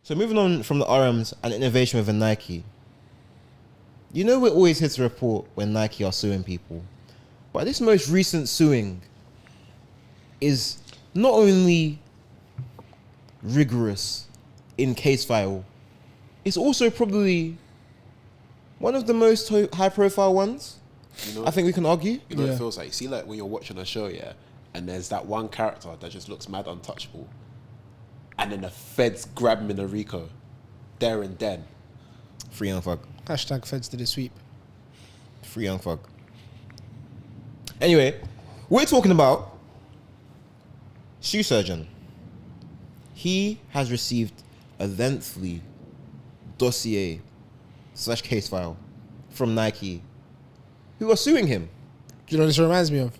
So moving on from the RMs and innovation within Nike. You know we're always here to report when Nike are suing people. But this most recent suing is not only rigorous in case file, it's also probably one of the most high profile ones. You know, I think we can argue. You know what it feels like? See, like when you're watching a show, and there's that one character that just looks mad untouchable, and then the feds grab him in a Rico, there and then. Free Young Thug. Hashtag feds to the sweep. Free Young Thug. Anyway, we're talking about shoe surgeon. He has received a lengthy dossier / case file from Nike, who are suing him. Do you know what this reminds me of?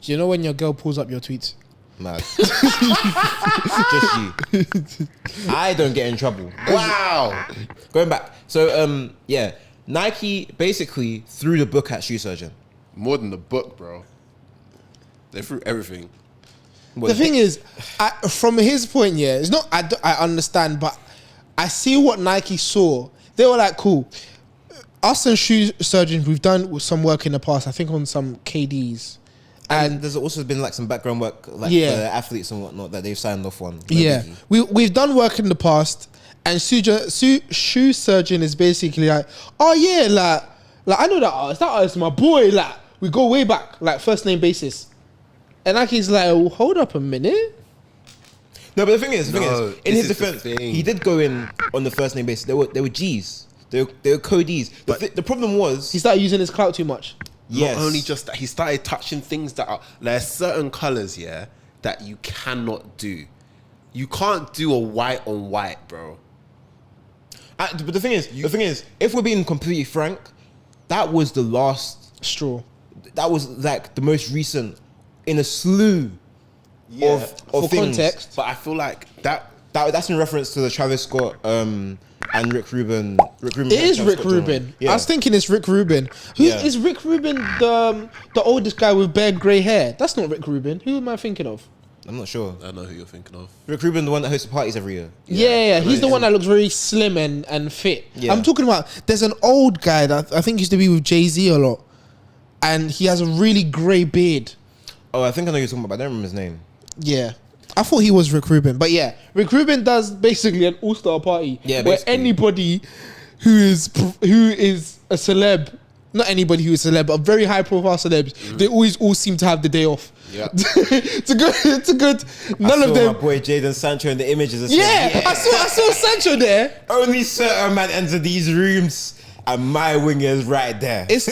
Do you know when your girl pulls up your tweets? Mad. Just you. I don't get in trouble. Wow. Going back. So, Nike basically threw the book at shoe surgeon. More than the book, bro. They threw everything. The thing is, from his point, it's not. I understand, but I see what Nike saw. They were like, cool. Us and shoe surgeons, we've done some work in the past. I think on some KDs, and there's also been like some background work, like for athletes and whatnot that they've signed off on. We've done work in the past, and shoe surgeon is basically like, oh yeah, like I know that artist. That artist is my boy. Like we go way back, like first name basis. And Naki's like, well, hold up a minute. No, but the thing is, in his defense, he did go in on the first name basis. They were G's. They were co-Ds. The problem was he started using his clout too much. Not only just that, he started touching things that are there's certain colors, that you cannot do. You can't do a white on white, bro. But the thing is, if we're being completely frank, that was the last straw. That was like the most recent in a slew of for things. Context. But I feel like that's in reference to the Travis Scott and Rick Rubin. It is Rick Rubin. I was thinking it's Rick Rubin. Is Rick Rubin the oldest guy with bare grey hair? That's not Rick Rubin. Who am I thinking of? I'm not sure. I know who you're thinking of. Rick Rubin, the one that hosts parties every year. Yeah. He's the one that looks very slim and fit. Yeah. I'm talking about, there's an old guy that I think used to be with Jay-Z a lot. And he has a really grey beard. Oh, I think I know who you're talking about. I don't remember his name. Yeah. I thought he was Rick Rubin. But yeah, Rick Rubin does basically an all-star party. Yeah, where anybody who is a celeb, not anybody who is a celeb, but very high-profile celebs, they always all seem to have the day off. Yeah. It's a good. None of them. My boy Jadon Sancho in the images. I saw Sancho there. Only certain man enter these rooms, and my wing is right there. Is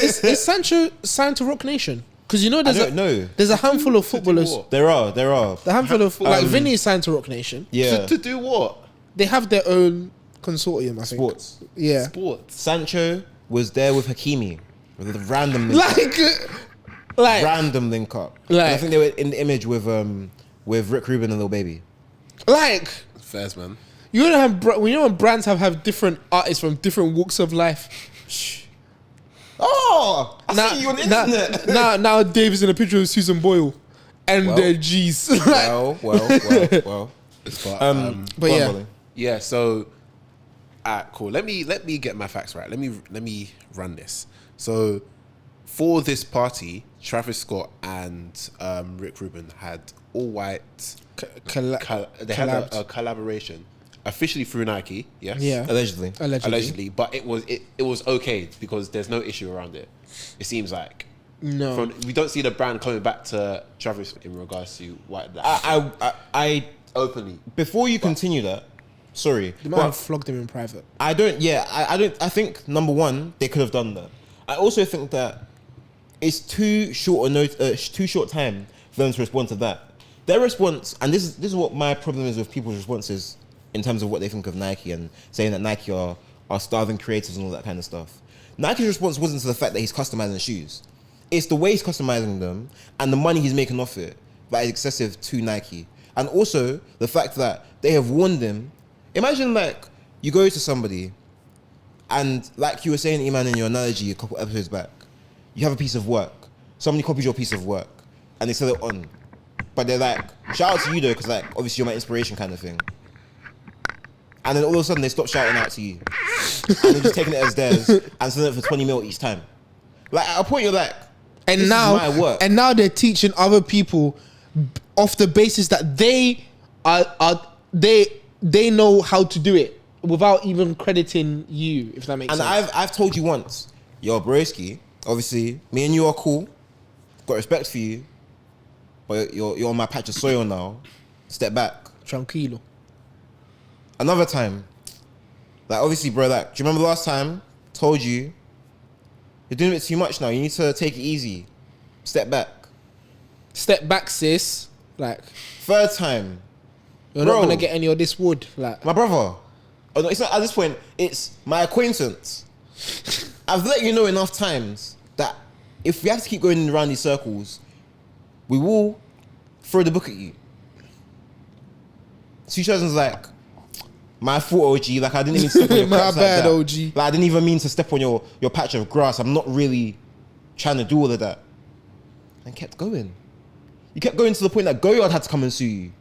Sancho signed to Rock Nation? Because you know there's a handful of footballers. There are. The handful of like Vinny is signed to Rock Nation. Yeah. To do what? They have their own consortium. I think. Sports. Yeah. Sports. Sancho was there with Hakimi, with a random like random link up. And I think they were in the image with Rick Rubin and Lil Baby. Like Fairs, man. You know when brands have different artists from different walks of life. Oh, I see you on the internet. Now Dave is in a picture of Susan Boyle and their G's. Well. But yeah. Yeah, so cool. Let me get my facts right. Let me run this. So for this party, Travis Scott and Rick Rubin had all white they had a collaboration. Officially through Nike, yes. Yeah. Allegedly. But it was okay because there's no issue around it. It seems like. No. We don't see the brand coming back to Travis in regards to what I openly. Before you continue that, sorry. They might have flogged him in private. I think number one, they could have done that. I also think that it's too short time for them to respond to that. Their response, and this is what my problem is with people's responses in terms of what they think of Nike and saying that Nike are starving creators and all that kind of stuff. Nike's response wasn't to the fact that he's customizing shoes. It's the way he's customizing them and the money he's making off it that is excessive to Nike. And also the fact that they have warned him. Imagine like you go to somebody and like you were saying, Iman, in your analogy a couple episodes back, you have a piece of work. Somebody copies your piece of work and they sell it on. But they're like, shout out to you though, because like obviously you're my inspiration kind of thing. and then all of a sudden they stop shouting out to you, and they're just taking it as theirs and selling it for 20 mil each time. Like at a point you're like, And this now, is my work. and now they're teaching other people off the basis that they know how to do it without even crediting you, if that makes And sense. I've told you once, yo, broski, obviously, me and you are cool. Got respect for you. But you're on my patch of soil now. Step back. Tranquilo. Another time, like obviously, bro, like, do you remember the last time? Told you, you're doing a bit too much now. You need to take it easy. Step back. Step back, sis. Like, Third time, you're Bro. not gonna get any of this wood. Like, my brother. Oh, no, it's not at this point. It's my acquaintance. I've let you know enough times that if we have to keep going around these circles, we will throw the book at you. Sushazan's like, my fault, OG. Like I didn't even step on your My craps bad, like that. OG. Like I didn't even mean to step on your patch of grass. I'm not really trying to do all of that. And kept going. You kept going to the point that Goyard had to come and sue you.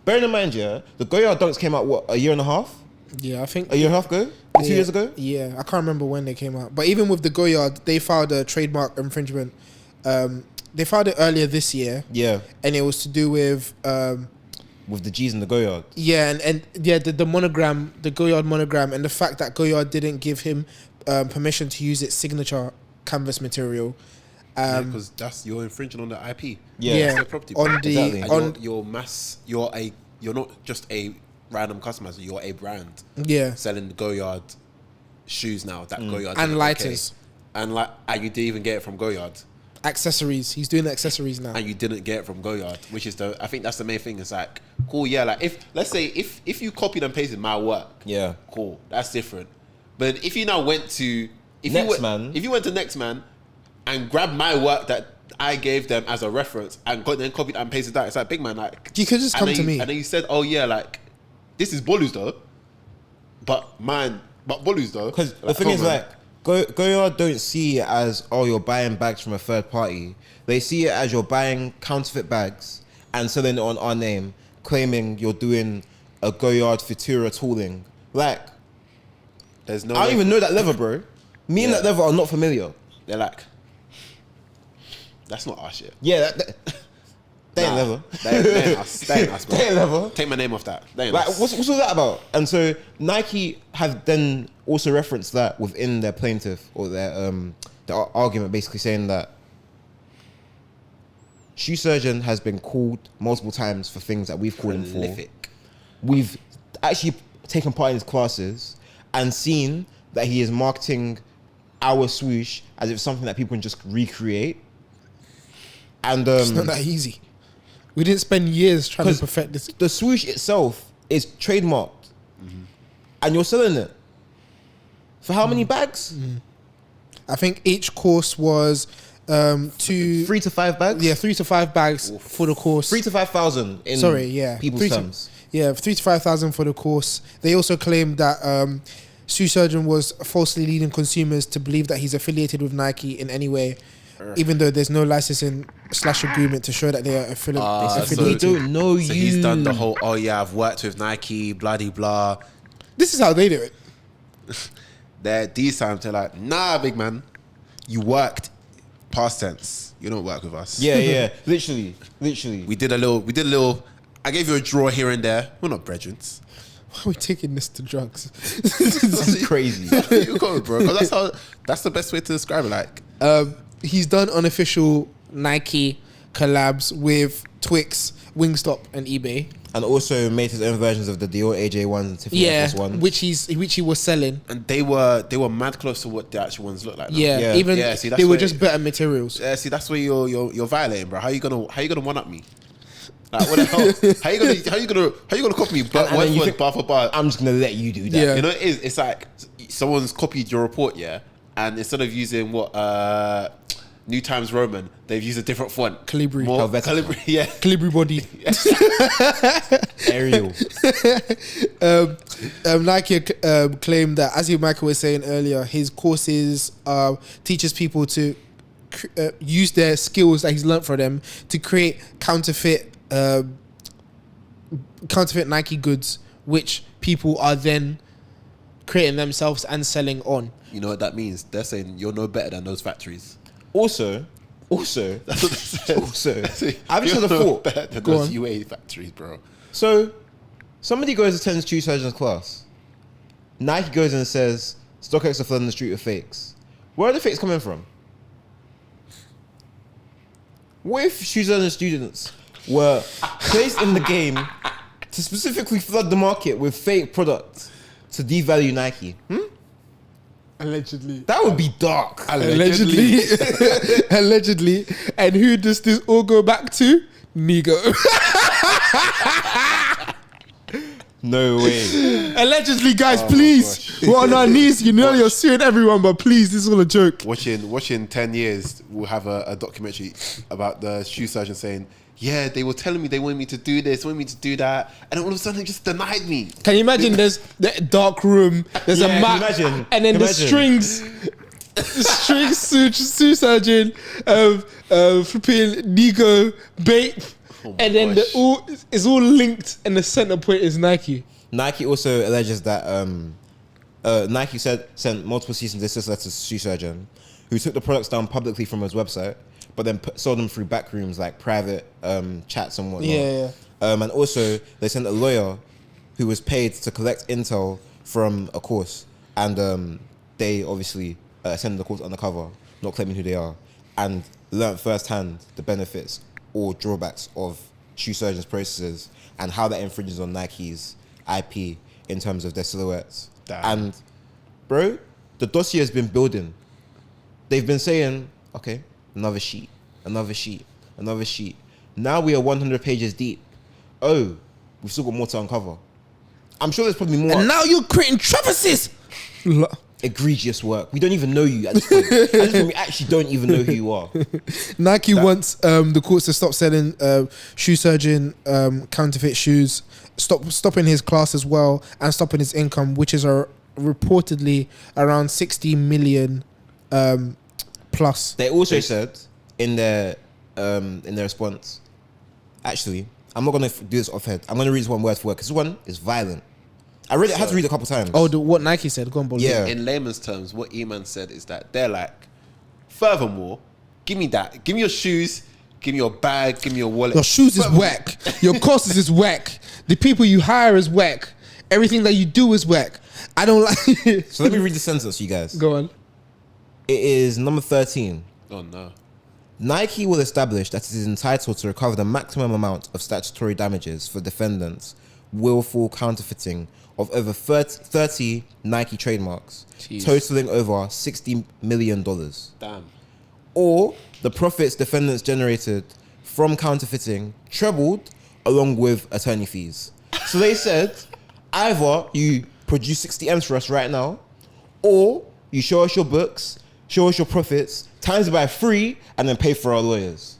Bearing in mind, yeah, the Goyard dunks came out what, a year and a half? yeah, I think A year and a half ago? 2 years ago? Yeah, I can't remember when they came out. But even with the Goyard, they filed a trademark infringement. They filed it earlier this year, Yeah. and it was to do with With the G's and the Goyard. the monogram, the Goyard monogram, and the fact that Goyard didn't give him permission to use its signature canvas material. Because you're infringing on the IP. Yeah. Yeah, It's their property. on the Exactly. And on you're not just a random customizer. You're a brand yeah, selling Goyard shoes now. That Goyard and did lighters, and you didn't even get it from Goyard, accessories. He's doing the accessories now. and you didn't get it from Goyard, which is I think that's the main thing. It's like cool, yeah. Like if let's say if you copied and pasted my work, Yeah. cool, that's different. But if you now went to if Nextman. you went to Nextman and grabbed my work that I gave them as a reference and then copied and pasted that, it's like big man, like You could just and come then to you- me. and then you said, oh yeah, like this is Bolu's though, but Bolu's though. Because the Like, thing come is, on, like, Goyard don't see it as, oh, you're buying bags from a third party. They see it as you're buying counterfeit bags and selling it on our name, claiming you're doing a Goyard Futura tooling. Like, there's no. I don't even know that leather, bro. Me and Yeah. that leather are not familiar. They're like, that's not our shit. Yeah, they ain't leather. They ain't us. They ain't us, bro. They ain't leather. Take my name off that. They ain't Like, us. what's all that about? And so Nike have then also referenced that within their plaintiff or their argument, basically saying that Shoe Surgeon has been called multiple times for things that we've called him for. Prolific. We've actually taken part in his classes and seen that he is marketing our swoosh as if it's something that people can just recreate. And It's not that easy. We didn't spend years trying to 'Cause perfect this. the swoosh itself is trademarked, and you're selling it for how many bags? I think each course was 3 to 5 bags. 3 to 5 bags for the course. 3 to 5,000 in people's 3 terms. to 5,000 for the course. They also claimed that Shoe Surgeon was falsely leading consumers to believe that he's affiliated with Nike in any way, even though there's no licensing / agreement to show that they are So affiliated. we don't know So you. he's done the whole, oh yeah, I've worked with Nike, blah de blah. This is how they do it. These times they're like, nah, big man, you worked past tense. You don't work with us. Yeah, literally. We did a little. I gave you a draw here and there. We're not brethren. Why are we taking this to drugs? That's crazy. You go, bro. 'Cause that's the best way to describe it. Like, He's done unofficial Nike collabs with Twix, Wingstop, and eBay. And also made his own versions of the Dior AJ1s and Tiffany Yeah, FS1s. which he was selling. and they were mad close to what the actual ones look like. Now. Yeah, Yeah. even Yeah, see, that's they were where- just better materials. Yeah, see, that's where you're violating, bro. How you gonna one up me? Like, what the hell? How you gonna copy me? But And word then for you word, think- bar for bar. I'm just gonna let you do that. Yeah. You know, it's like someone's copied your report, yeah, and instead of using what New Times Roman, they've used a different font. Calibri. More Helvetica. Calibri, yeah. Calibri body. Ariel. Nike claimed that, as Michael was saying earlier, his courses teaches people to use their skills that he's learned from them to create counterfeit Nike goods which people are then creating themselves and selling on. You know what that means? They're saying you're no better than those factories. Also, That's what they said. I've just You're had a no thought. better than Go those on. UA factories, bro. So, somebody goes and attends shoe surgeon's class. Nike goes and says, StockX are flooding the street with fakes. Where are the fakes coming from? What if shoe surgeon students were placed in the game to specifically flood the market with fake products to devalue Nike? Allegedly. That would be dark. Allegedly. Allegedly. And who does this all go back to? Nigo. No way. Allegedly, guys, please. We're on our knees. You know you're suing everyone, but please, this is all a joke. Watching 10 years, we'll have a documentary about the shoe surgeon saying, yeah, they were telling me they wanted me to do this, wanted me to do that, and then all of a sudden they just denied me. Can you imagine there's the dark room, there's Yeah, a can map, you imagine? and then Can you the imagine? strings shoe surgeon, flipping Nigo, bait, Oh my and then gosh. it's all linked, and the center point is Nike. Nike also alleges that Nike sent multiple cease and desist letters to shoe surgeon, who took the products down publicly from his website, but then sold them through back rooms like private chats and whatnot. Yeah. And also they sent a lawyer who was paid to collect intel from a course, and they obviously sent the course undercover, not claiming who they are, and learnt firsthand the benefits or drawbacks of shoe surgeons' processes and how that infringes on Nike's IP in terms of their silhouettes. Damn. And bro, the dossier has been building. They've been saying, okay, another sheet. Now we are 100 pages deep. Oh, we've still got more to uncover. I'm sure there's probably more And now you're creating Travis's. egregious work. We don't even know you at this point. At this point, we actually don't even know who you are. Nike wants the courts to stop selling shoe surgeon counterfeit shoes, stopping his class as well, and stopping his income, which is reportedly around 60 million plus. They also said in their response, actually, I'm not going to do this off head. I'm going to read this one word for word because this one is violent. I had to read it a couple times. Oh, what Nike said. Go on, Bob. Yeah. In layman's terms, what E-Man said is that they're like, furthermore, give me that. Give me your shoes, give me your bag, give me your wallet. Your shoes is whack. Your courses is whack. The people you hire is whack. Everything that you do is whack. I don't like it. So let me read the sentence, you guys. Go on. It is number 13. Oh no. Nike will establish that it is entitled to recover the maximum amount of statutory damages for defendants' willful counterfeiting of over 30 Nike trademarks, Jeez. totaling over $60 million. Damn. Or the profits defendants generated from counterfeiting trebled along with attorney fees. So they said, either you produce 60 M's for us right now, or you show us your books, show us your profits, times it by 3, and then pay for our lawyers.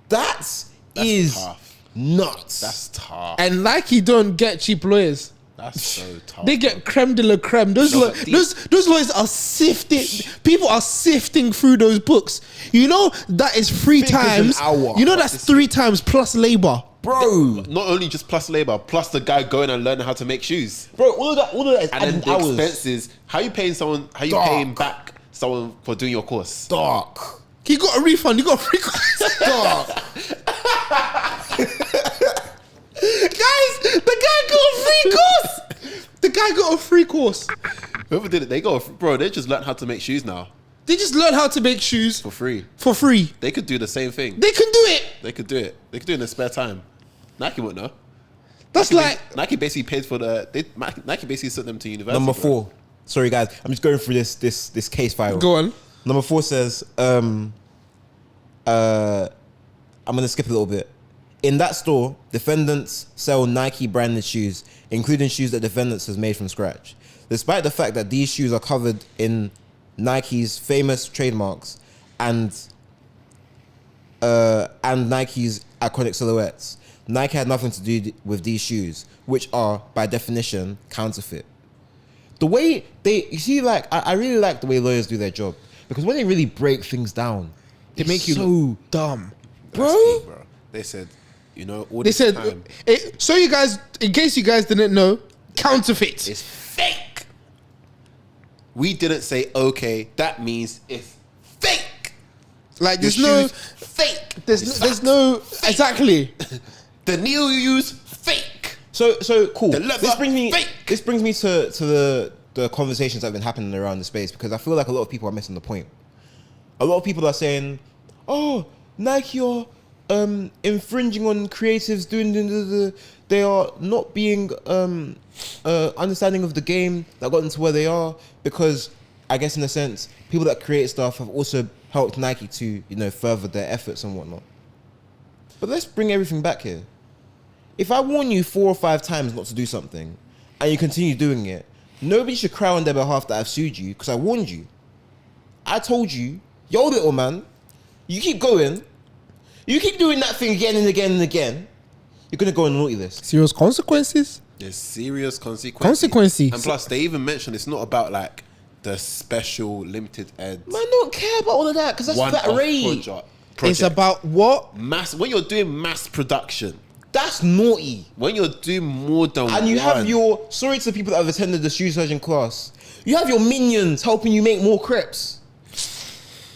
That's Is tough. nuts. That's tough. And Nike don't get cheap lawyers. That's so tough. They get creme de la creme. Those No, but those lawyers are sifting. People are sifting through those books. You know that is 3 Think it's an times. hour. You know that's 3 times plus labor. Bro, Not only just plus labor, plus the guy going and learning how to make shoes. all of that is And then added the hours. expenses. How you paying someone? How you Dark. paying back someone for doing your course? Dark. He got a refund. He got a free course. Dark. Guys, the guy got a free course. The guy got a free course. Whoever did it, they go, bro. They just learned how to make shoes now They just learned how to make shoes for free. for free. They could do the same thing. They can do it. They could do it. They could do it in their spare time. Nike won't know. That's like Nike basically paid for Nike basically sent them to university. Number bro. 4. Sorry, guys. I'm just going through this case file. go on. Number 4 says, I'm going to skip a little bit. In that store, defendants sell Nike branded shoes, including shoes that defendants has made from scratch. Despite the fact that these shoes are covered in Nike's famous trademarks and Nike's iconic silhouettes, Nike had nothing to do with these shoes, which are, by definition, counterfeit. The way you see, like, I really like the way lawyers do their job, because when they really break things down, They make you so look dumb, That's bro. deep, bro. They said, you know, all They this said, time. so you guys, in case you guys didn't know, Counterfeit. It's fake. We didn't say okay. That means it's fake. Like there's Your no shoes, fake. there's no exactly. The needle you use, fake. So cool. The leather, This brings me fake. to the conversations that have been happening around the space, because I feel like a lot of people are missing the point. A lot of people are saying, "Oh, Nike are infringing on creatives, doing they are not being understanding of the game that got them to where they are, because I guess in a sense, people that create stuff have also helped Nike to further their efforts and whatnot." But let's bring everything back here. If I warn you 4 or 5 times not to do something, and you continue doing it, nobody should cry on their behalf that I've sued you, because I warned you. I told you, yo, little man, you keep going, you keep doing that thing again and again and again, you're gonna go on the naughty list. Serious consequences. There's serious consequences. And plus, they even mentioned it's not about like the special limited eds. Man, don't care about all of that, because that's one-off flat rate. project. It's about what? Mass. When you're doing mass production, That's naughty. when you're doing more than And you one, have your, sorry to the people that have attended the shoe surgeon class, you have your minions helping you make more crepes.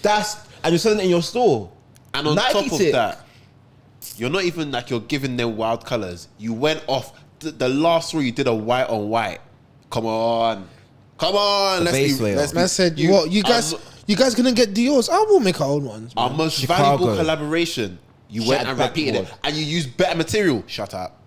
And you're selling it in your store. and on Nike top of tip. that, you're not even like you're giving them wild colors. You went off the last row. You did a white on white. Come on. Let's base be. layer. Let's be Man said, "What you guys gonna get Dior's? I will make our own ones." Our Man. most Chicago. valuable collaboration. You went Shattered and repeated it, backboard. and you used better material. Shut up.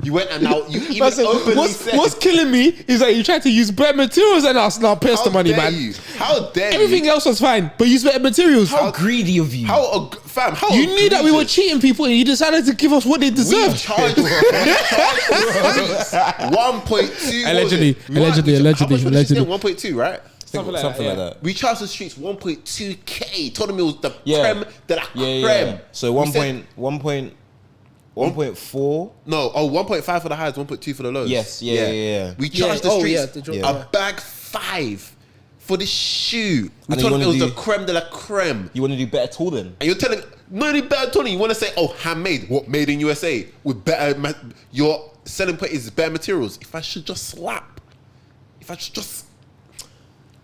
You went and now you even Man said, openly said, what's killing me is that you tried to use better materials than us. Now pay us how the money, dare man. you? How dare Everything you? else was fine, but use better materials. How greedy of you. How fam? How You knew that we were egregious. cheating people, and you decided to give us what they We deserved. charged 1.2. Allegedly. How much was she saying? 1.2, right? Something like that. We charged the streets 1.2k. Told them it was the Yeah. creme de la Yeah. creme. So We said- 1.4. No, 1.5 for the highs, 1.2 for the lows. Yes, yeah. We charged the oh, streets yeah, the drop, yeah. a bag 5 for the shoe. We And told you them it was wanna the creme de la creme. You want to do better tooling? And you're telling, not only better Tony, you want to say, oh, handmade, what, made in USA with better, your selling point is better materials. If I should just slap,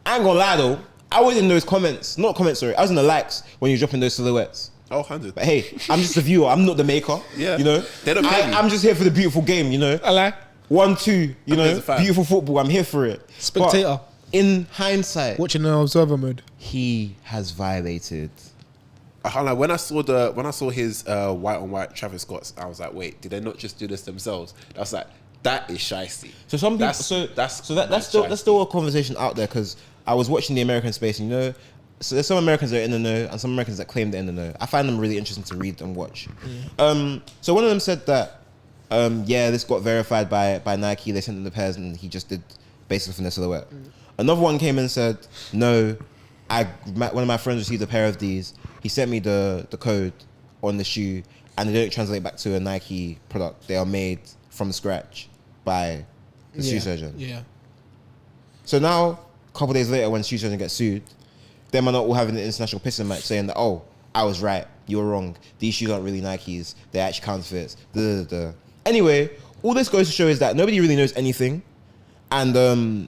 I ain't gonna lie though, I was in those comments, not comments, sorry, I was in the likes when you're dropping those silhouettes. oh, 100. But hey, I'm just a viewer, I'm not the maker. Yeah. You know? They don't pay me. I'm just here for the beautiful game, you know? I like 1-2, you I'm as know? a fan. Beautiful football, I'm here for it. Spectator. But in hindsight, watching the observer mode. he has violated. I can't lie, when I saw his white on white Travis Scott's, I was like, wait, did they not just do this themselves? I was like, that is shiesty. So some people, that's that's still a conversation out there, because I was watching the American space, and so there's some Americans that are in the know and some Americans that claim they're in the know. I find them really interesting to read and watch. So one of them said that, this got verified by Nike. They sent them the pairs, and he just did basically from the silhouette. Another one came and said, no, one of my friends received a pair of these. He sent me the code on the shoe, and they don't translate back to a Nike product. They are made from scratch by the shoe surgeon. Yeah. So now, a couple days later, when shoe surgeon gets sued, them are not all having an international pissing match saying that, oh, I was right, you were wrong. These shoes aren't really Nikes. They're actually counterfeits. Anyway, all this goes to show is that nobody really knows anything, and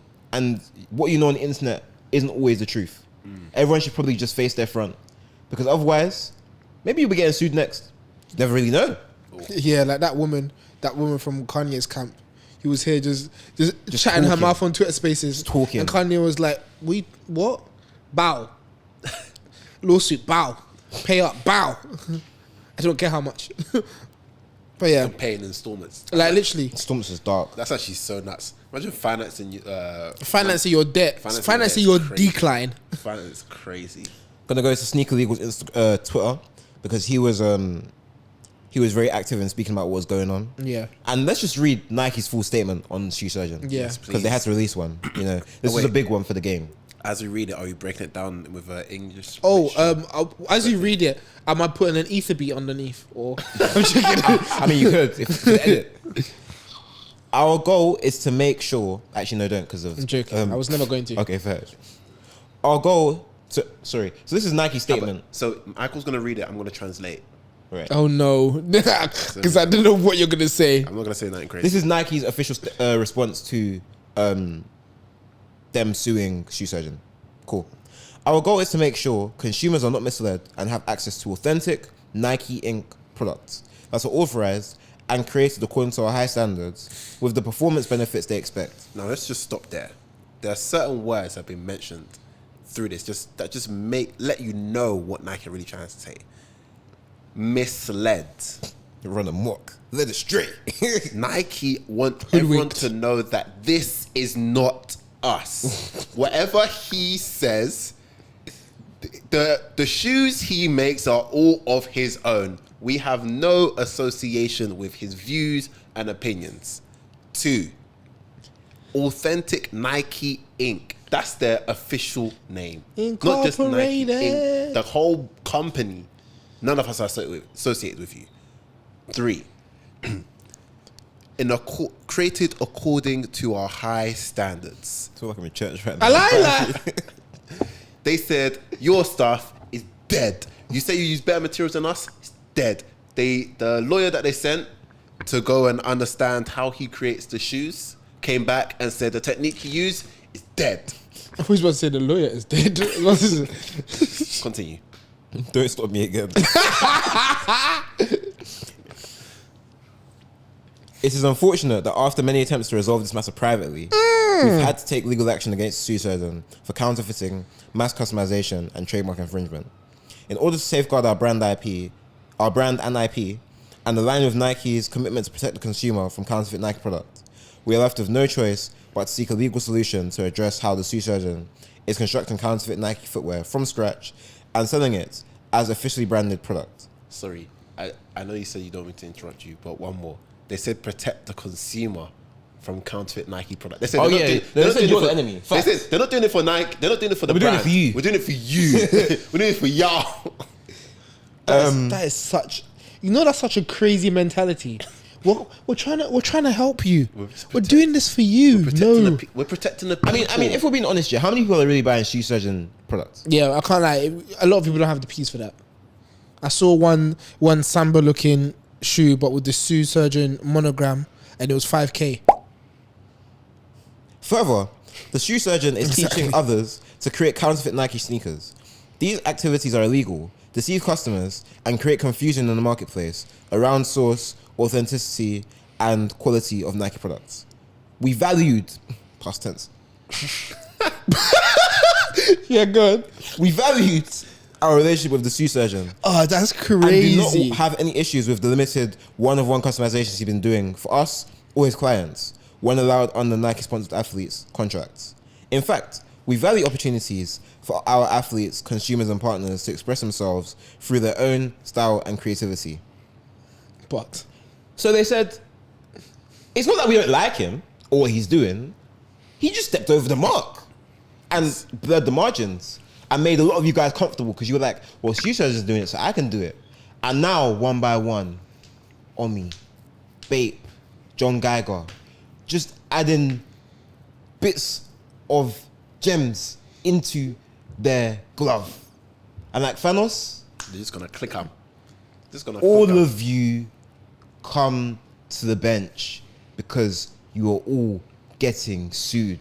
what you know on the internet isn't always the truth. Everyone should probably just face their front, because otherwise, maybe you'll be getting sued next. You never really know. Yeah, like that woman from Kanye's camp. He was here just chatting her talking. mouth on Twitter Spaces. Just talking. And Kanye was like, what? Bow. Lawsuit, bow. Pay up, bow. I don't care how much. But yeah, And paying installments. like literally, Storms is dark. That's actually so nuts. Imagine financing financing your debt, financing your your debt is crazy. decline. Finance is crazy. Gonna go to Sneaker Legal's Twitter, because he was very active in speaking about what was going on. Yeah. And let's just read Nike's full statement on Shoe Surgeon. Yeah. Yes, Because they had to release one. This was a big one for the game. As we read it, are you breaking it down with English? As you read it, am I putting an ether beat underneath? Or I'm joking. I mean, you could. If you could edit. Our goal is to make sure. Actually, no, don't, because of. I'm joking. I was never going to. Okay, fair. Our goal. So this is Nike's statement. So Michael's gonna read it. I'm gonna translate. Right. Oh no, because I don't know what you're gonna say. I'm not gonna say nothing crazy. This is Nike's official response to them suing Shoe Surgeon. Cool. Our goal is to make sure consumers are not misled and have access to authentic Nike Inc. products that are authorized and created according to our high standards with the performance benefits they expect. Now let's just stop there. There are certain words that have been mentioned through this that let you know what Nike are really trying to say. Misled. Run amok. Let it straight. Nike want everyone to know that this is not us. Whatever he says, the shoes he makes are all of his own. We have no association with his views and opinions. 2, Authentic Nike Inc. That's their official name. Not just Nike Inc. The whole company. None of us are associated with you. 3, created according to our high standards. I feel like I'm in church right now. I like that. They said your stuff is dead. You say you use better materials than us, it's dead. The lawyer that they sent to go and understand how he creates the shoes came back and said the technique he used is dead. I was about to say the lawyer is dead. Continue. Don't stop me again. It is unfortunate that after many attempts to resolve this matter privately, we've had to take legal action against Shoe Surgeon for counterfeiting, mass customization, and trademark infringement. In order to safeguard our brand and IP, and align with Nike's commitment to protect the consumer from counterfeit Nike products, we are left with no choice but to seek a legal solution to address how the Shoe Surgeon is constructing counterfeit Nike footwear from scratch and selling it as officially branded product. Sorry, I know you said you don't mean to interrupt you, but one more. They said protect the consumer from counterfeit Nike product. They said they said you're the enemy. They said they're not doing it for Nike. They're not doing it for the brand. We're doing it for you. We're doing it for you. We're doing it for y'all. That is such. You know, that's such a crazy mentality. We're trying to help you. We're doing this for you. We're protecting the people. I mean, if we're being honest, how many people are really buying Shoe Surgeon products? Yeah, I can't lie. A lot of people don't have the piece for that. I saw one Samba looking shoe, but with the Shoe Surgeon monogram, and it was 5K. Further, the Shoe Surgeon is teaching others to create counterfeit Nike sneakers. These activities are illegal, deceive customers, and create confusion in the marketplace around source, authenticity, and quality of Nike products. We valued, past tense. Yeah, good. We valued our relationship with the Shoe Surgeon. Oh, that's And do crazy. not have any issues with the limited one-of-one customizations he's been doing for us or his clients when allowed under Nike-sponsored athletes' contracts. In fact, we value opportunities for our athletes, consumers, and partners to express themselves through their own style and creativity. But So they said, it's not that we don't like him or what he's doing. He just stepped over the mark and blurred the margins and made a lot of you guys comfortable because you were like, well, Shoe Surgeon's doing it, so I can do it. And now, one by one, Omi, Bape, John Geiger, just adding bits of gems into their glove. And like Thanos, They're just gonna click up. all of you come to the bench because you are all getting sued.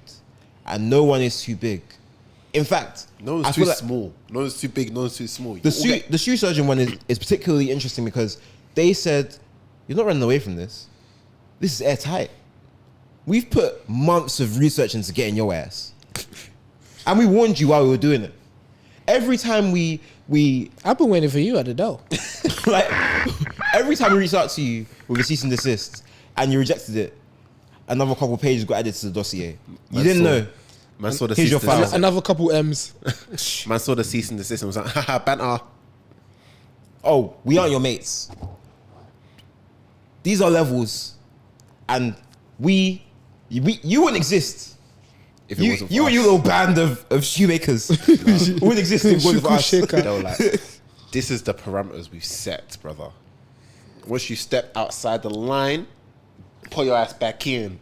And no one is too big. In fact, No one's I too feel like small. No one's too big. No one's too small. the Shoe Surgeon one is particularly interesting because they said, you're not running away from this. This is airtight. We've put months of research into getting your ass. And we warned you while we were doing it. Every time we I've been waiting for you at the door. like every time we reached out to you with a cease and desist and you rejected it, another couple of pages got added to the dossier. You didn't know. Man saw the Here's cease your and file. desist. Another couple M's. Man saw the cease and desist and was like, haha, banter. Oh, we aren't your mates. These are levels, and you wouldn't exist. If it wasn't for You us. and your little band of shoemakers wouldn't exist if it wasn't for us. Shaker. They were like, this is the parameters we've set, brother. Once you step outside the line, pull your ass back in.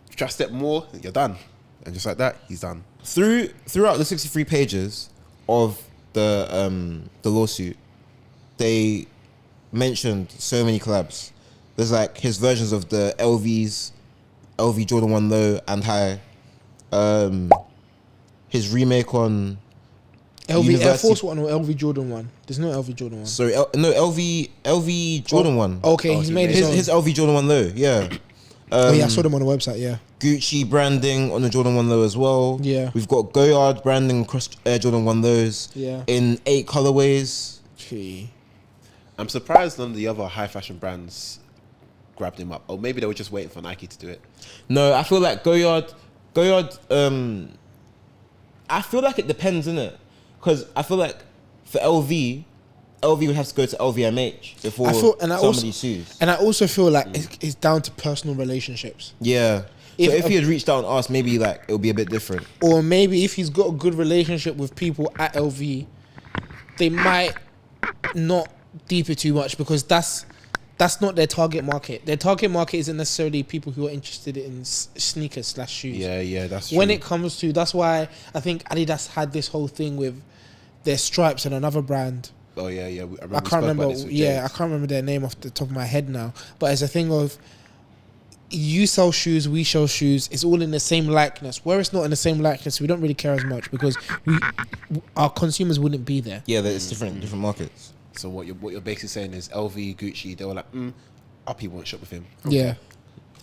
If you try to step more, you're done. And just like that, he's done. Throughout the 63 pages of the lawsuit, they mentioned so many collabs. There's like his versions of the LV Jordan 1 Low and High. His remake on LV Air University- Force 1 or LV Jordan 1? There's no LV Jordan 1. Sorry, no, LV Jordan 1. Okay, Oh, he's he made made his own. His LV Jordan 1 Low, yeah. Oh yeah, I saw them on the website. Yeah. Gucci branding on the Jordan 1 Low as well. Yeah. We've got Goyard branding across Air Jordan 1 Lows. Yeah. In 8 colorways. Gee. I'm surprised none of the other high fashion brands grabbed him up. Or maybe they were just waiting for Nike to do it. No, I feel like Goyard, I feel like it depends, innit? Because I feel like for LV would have to go to LVMH before some of these shoes. And I also feel like it's down to personal relationships. Yeah. So if he had reached out and asked, maybe like it would be a bit different. Or maybe if he's got a good relationship with people at LV, they might not deep it too much because that's not their target market. Their target market isn't necessarily people who are interested in sneakers / shoes. Yeah, that's true. When it comes to, that's why I think Adidas had this whole thing with their stripes and another brand. Oh yeah. I can't remember. Yeah, I can't remember their name off the top of my head now. But it's a thing of you sell shoes, we sell shoes. It's all in the same likeness. Where it's not in the same likeness, we don't really care as much because our consumers wouldn't be there. Yeah, it's different markets. So what you're basically saying is LV, Gucci, they were like, our people won't shop with him. Yeah.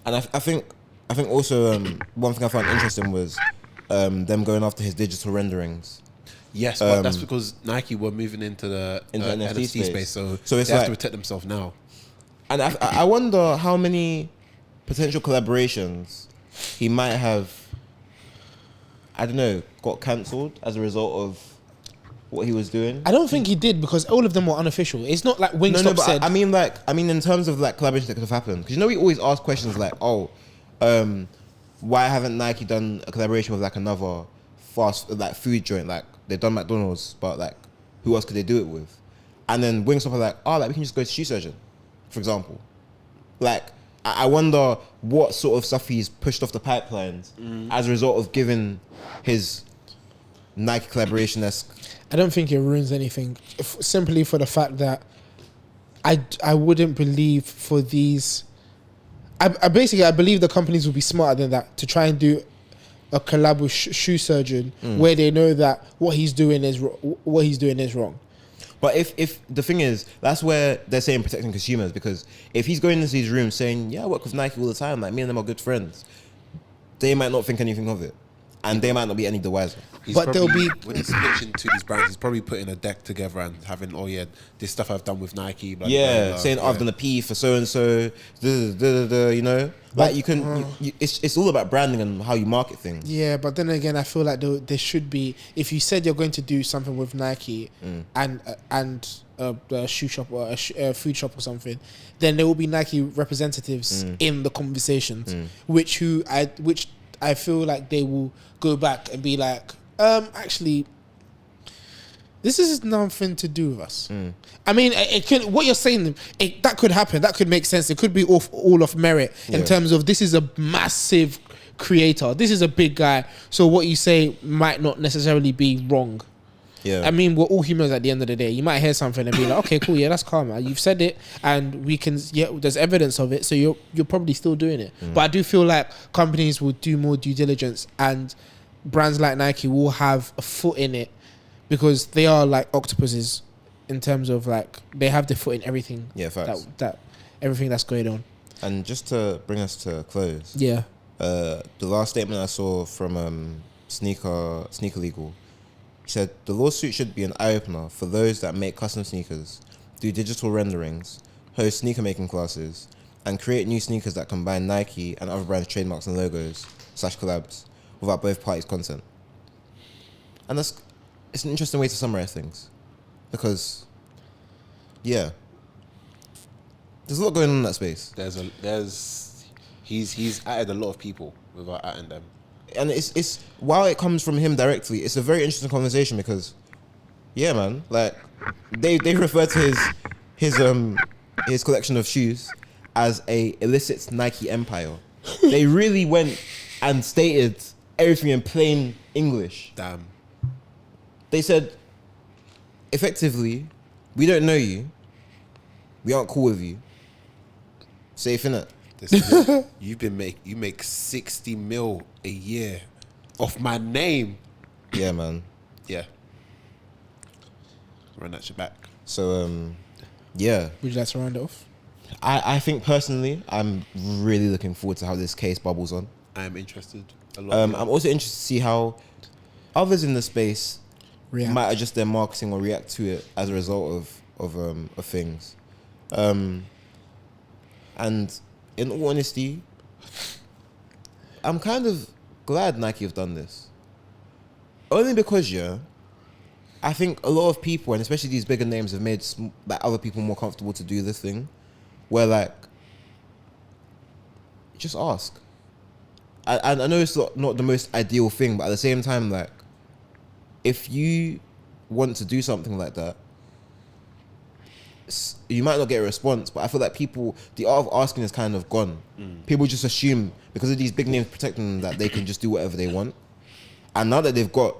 And I think also one thing I found interesting was them going after his digital renderings. Yes, but that's because Nike were moving into the NFT space, so it's they have like, to protect themselves now. And I wonder how many potential collaborations he might have, I don't know, got cancelled as a result of what he was doing. I don't think he did because all of them were unofficial. It's not like Wingstop but said. I mean in terms of like collaborations that could have happened, because we always ask questions like, why haven't Nike done a collaboration with like another food joint? Like they've done McDonald's, but like who else could they do it with? And then Wingstop are like, we can just go to Shoe Surgeon, for example. Like I wonder what sort of stuff he's pushed off the pipelines as a result of giving his Nike collaboration. I don't think it ruins anything, simply for the fact that I wouldn't believe for these. I believe the companies would be smarter than that to try and do a collab with Shoe Surgeon where they know that what he's doing is wrong. But if the thing is, that's where they're saying protecting consumers, because if he's going into these rooms saying, yeah, I work with Nike all the time, like me and them are good friends, they might not think anything of it. And they might not be any the wiser. But they'll be, when he's pitching to these brands, he's probably putting a deck together and having, this stuff I've done with Nike. Blah, yeah, blah, blah, saying I've done a P for so and so, you know, like you can. It's all about branding and how you market things. yeah. But then again, I feel like there should be. If you said you're going to do something with Nike and a shoe shop or a food shop or something, then there will be Nike representatives in the conversations, which I feel like they will go back and be like, actually, this is nothing to do with us. I mean, it could. What you're saying, that could happen. That could make sense. It could be all off merit in terms of this is a massive creator. This is a big guy. So what you say might not necessarily be wrong. Yeah. I mean, we're all humans at the end of the day. You might hear something and be like, okay, cool, yeah, that's karma. You've said it and we can, there's evidence of it. So you're probably still doing it. But I do feel like companies will do more due diligence and brands like Nike will have a foot in it because they are like octopuses in terms of like, they have their foot in everything. Yeah, facts. That everything that's going on. And just to bring us to close. Yeah. The last statement I saw from Sneaker Legal, he said, the lawsuit should be an eye-opener for those that make custom sneakers, do digital renderings, host sneaker making classes, and create new sneakers that combine Nike and other brands' trademarks and logos / collabs without both parties' consent. And it's an interesting way to summarize things, because, yeah, there's a lot going on in that space. He's added a lot of people without adding them. And it's while it comes from him directly, it's a very interesting conversation because, yeah, man, like they refer to his collection of shoes as a illicit Nike empire. They really went and stated everything in plain English. Damn. They said, effectively, we don't know you. We aren't cool with you. Safe, innit? You make 60 mil a year off my name. Yeah, man. Yeah. Run that shit back. So, yeah. Would you like to round it off? I think personally, I'm really looking forward to how this case bubbles on. I am interested a lot. I'm also interested to see how others in the space React. might adjust their marketing or react to it as a result of things. And in all honesty, I'm kind of glad Nike have done this. Only because, I think a lot of people, and especially these bigger names, have made like other people more comfortable to do this thing, where like, just ask. I know it's not the most ideal thing, but at the same time, like, if you want to do something like that, you might not get a response, but I feel like the art of asking is kind of gone. People just assume because of these big names protecting them that they can just do whatever they want. And now that they've got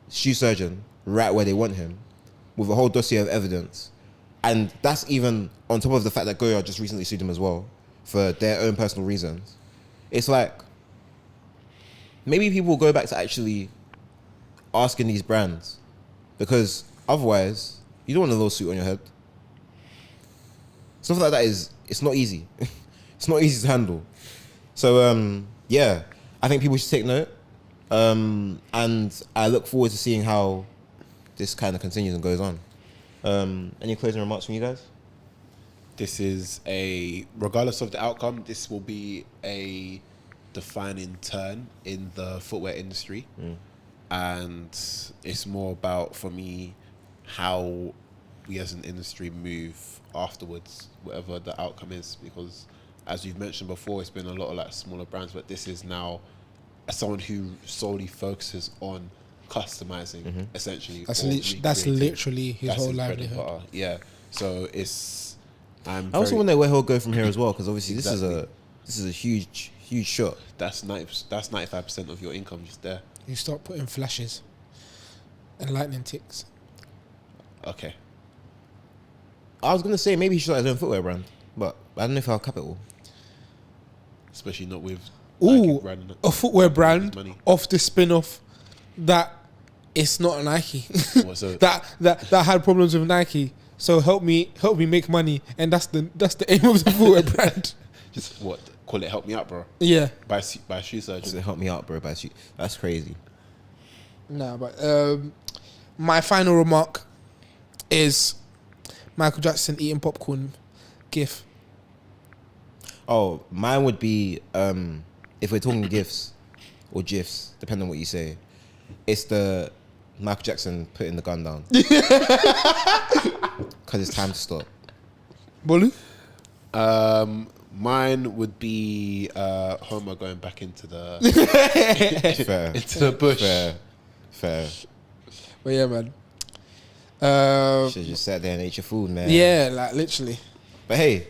Shoe Surgeon right where they want him, with a whole dossier of evidence, and that's even on top of the fact that Goya just recently sued him as well for their own personal reasons. It's like, maybe people will go back to actually asking these brands, because otherwise, you don't want a lawsuit on your head. Stuff like that it's not easy. It's not easy to handle. So, yeah, I think people should take note. And I look forward to seeing how this kind of continues and goes on. Any closing remarks from you guys? This is regardless of the outcome, this will be a defining turn in the footwear industry. And it's more about, for me, how we as an industry move afterwards, whatever the outcome is, because as you've mentioned before, it's been a lot of like smaller brands, but this is now someone who solely focuses on customizing, essentially. That's literally his whole livelihood. Yeah, so it's. I also wonder where he'll go from here as well, because obviously this is a huge shot. That's 95% of your income just there. You start putting flashes and lightning ticks. Okay. I was gonna say maybe he should start his own footwear brand, but I don't know if I'll cap it all. Especially not with a footwear brand money. Off the spin-off that it's not a Nike. So that had problems with Nike. So help me make money, and that's the aim of the footwear brand. Just call it help me out, bro. Yeah. By Shoe Surgeon. So help me out, bro. That's crazy. Nah, but my final remark is Michael Jackson eating popcorn gif. Oh, mine would be if we're talking gifs or gifs, depending on what you say, it's the Michael Jackson putting the gun down because it's time to stop. Bolu? Mine would be Homer going back into the Fair. into the bush. Fair. But yeah, man. Should just sat there and ate your food, man. Yeah, like literally. But hey,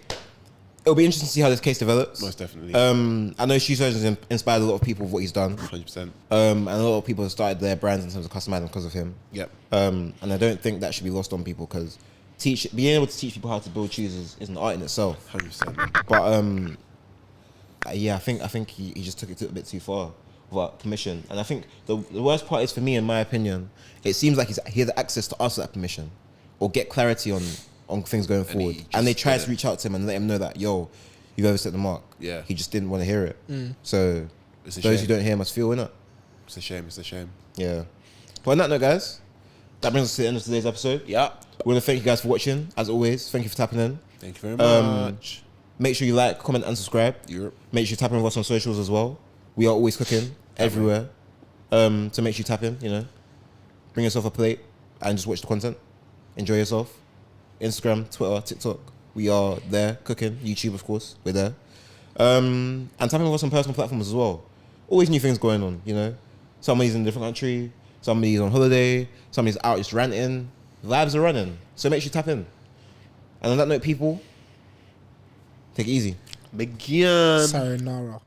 it'll be interesting to see how this case develops. Most definitely. I know Shoe Surgeon's inspired a lot of people with what he's done. 100%. And a lot of people have started their brands in terms of customizing because of him. Yep. And I don't think that should be lost on people, because being able to teach people how to build shoes is an art in itself. 100%. But yeah, I think he just took it a bit too far without permission. And I think the worst part is, for me, in my opinion, it seems like he had access to ask for that permission or get clarity on things going forward. And they tried to reach out to him and let him know that, yo, you've overstepped the mark. Yeah. He just didn't want to hear it. So It's a those shame. who don't hear must feel, innit? It's a shame. Yeah. But on that note, guys, that brings us to the end of today's episode. Yeah. We want to thank you guys for watching. As always, thank you for tapping in. Thank you very much. Make sure you like, comment, and subscribe. Make sure you tap in with us on socials as well. We are always cooking everywhere. So make sure you tap in, Bring yourself a plate and just watch the content. Enjoy yourself. Instagram, Twitter, TikTok. We are there cooking. YouTube, of course. We're there. And tap in with us on personal platforms as well. Always new things going on, Somebody's in a different country. Somebody's on holiday. Somebody's out just ranting. Vibes are running. So make sure you tap in. And on that note, people, take it easy. Begin. Sayonara.